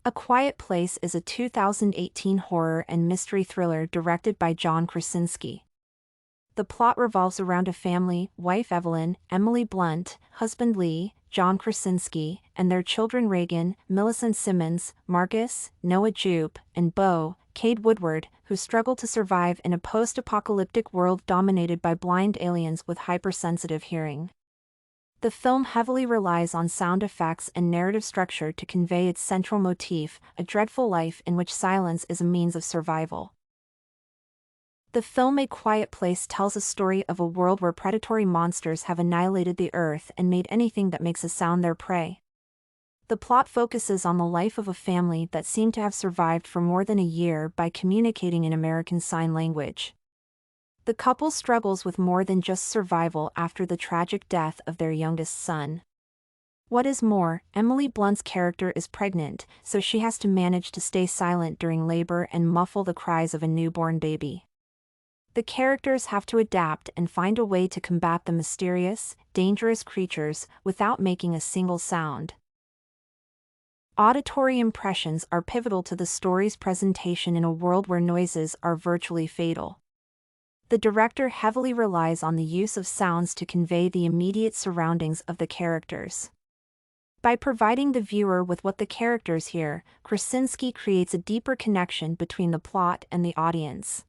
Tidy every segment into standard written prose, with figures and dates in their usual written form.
A Quiet Place is a 2018 horror and mystery thriller directed by John Krasinski. The plot revolves around a family, wife Evelyn, Emily Blunt, husband Lee, John Krasinski, and their children Reagan, Millicent Simmons, Marcus, Noah Jupe, and Beau, Cade Woodward, who struggle to survive in a post-apocalyptic world dominated by blind aliens with hypersensitive hearing. The film heavily relies on sound effects and narrative structure to convey its central motif, a dreadful life in which silence is a means of survival. The film A Quiet Place tells a story of a world where predatory monsters have annihilated the earth and made anything that makes a sound their prey. The plot focuses on the life of a family that seemed to have survived for more than a year by communicating in American Sign Language. The couple struggles with more than just survival after the tragic death of their youngest son. What is more, Emily Blunt's character is pregnant, so she has to manage to stay silent during labor and muffle the cries of a newborn baby. The characters have to adapt and find a way to combat the mysterious, dangerous creatures without making a single sound. Auditory impressions are pivotal to the story's presentation in a world where noises are virtually fatal. The director heavily relies on the use of sounds to convey the immediate surroundings of the characters. By providing the viewer with what the characters hear, Krasinski creates a deeper connection between the plot and the audience.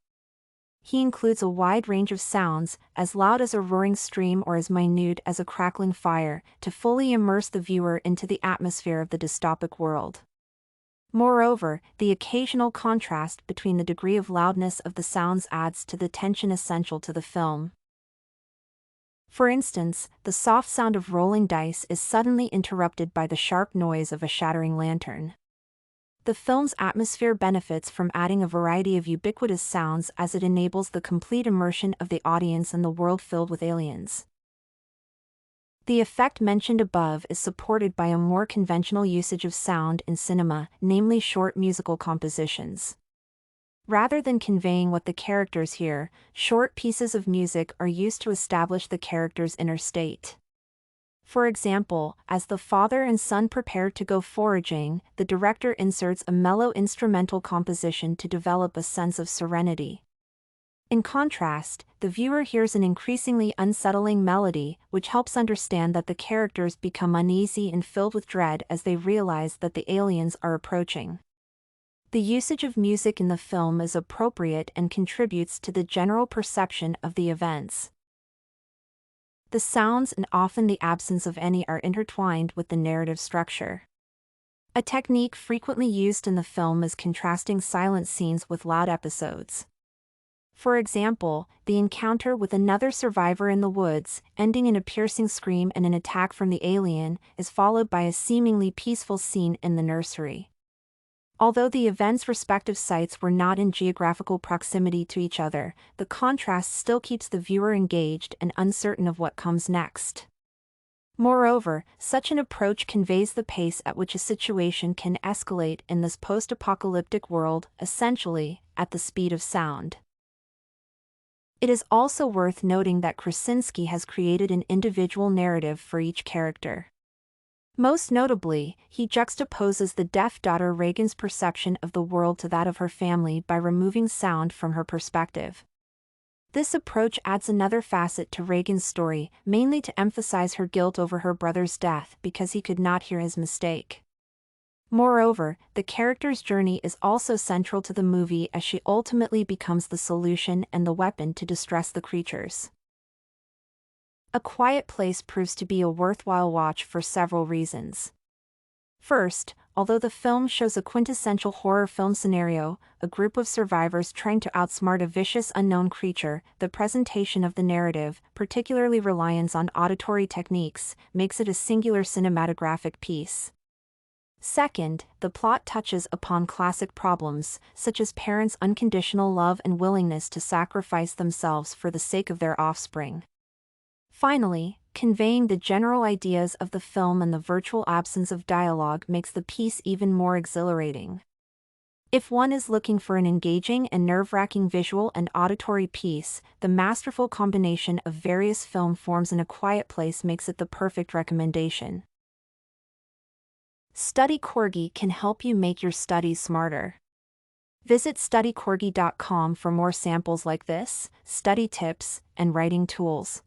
He includes a wide range of sounds, as loud as a roaring stream or as minute as a crackling fire, to fully immerse the viewer into the atmosphere of the dystopic world. Moreover, the occasional contrast between the degree of loudness of the sounds adds to the tension essential to the film. For instance, the soft sound of rolling dice is suddenly interrupted by the sharp noise of a shattering lantern. The film's atmosphere benefits from adding a variety of ubiquitous sounds as it enables the complete immersion of the audience in the world filled with aliens. The effect mentioned above is supported by a more conventional usage of sound in cinema, namely short musical compositions. Rather than conveying what the characters hear, short pieces of music are used to establish the character's inner state. For example, as the father and son prepare to go foraging, the director inserts a mellow instrumental composition to develop a sense of serenity. In contrast, the viewer hears an increasingly unsettling melody, which helps understand that the characters become uneasy and filled with dread as they realize that the aliens are approaching. The usage of music in the film is appropriate and contributes to the general perception of the events. The sounds and often the absence of any are intertwined with the narrative structure. A technique frequently used in the film is contrasting silent scenes with loud episodes. For example, the encounter with another survivor in the woods, ending in a piercing scream and an attack from the alien, is followed by a seemingly peaceful scene in the nursery. Although the events' respective sites were not in geographical proximity to each other, the contrast still keeps the viewer engaged and uncertain of what comes next. Moreover, such an approach conveys the pace at which a situation can escalate in this post-apocalyptic world, essentially, at the speed of sound. It is also worth noting that Krasinski has created an individual narrative for each character. Most notably, he juxtaposes the deaf daughter Reagan's perception of the world to that of her family by removing sound from her perspective. This approach adds another facet to Reagan's story, mainly to emphasize her guilt over her brother's death because he could not hear his mistake. Moreover, the character's journey is also central to the movie as she ultimately becomes the solution and the weapon to distress the creatures. A Quiet Place proves to be a worthwhile watch for several reasons. First, although the film shows a quintessential horror film scenario, a group of survivors trying to outsmart a vicious unknown creature, the presentation of the narrative, particularly reliance on auditory techniques, makes it a singular cinematographic piece. Second, the plot touches upon classic problems, such as parents' unconditional love and willingness to sacrifice themselves for the sake of their offspring. Finally, conveying the general ideas of the film and the virtual absence of dialogue makes the piece even more exhilarating. If one is looking for an engaging and nerve-wracking visual and auditory piece, the masterful combination of various film forms in A Quiet Place makes it the perfect recommendation. Study Corgi can help you make your studies smarter. Visit studycorgi.com for more samples like this, study tips, and writing tools.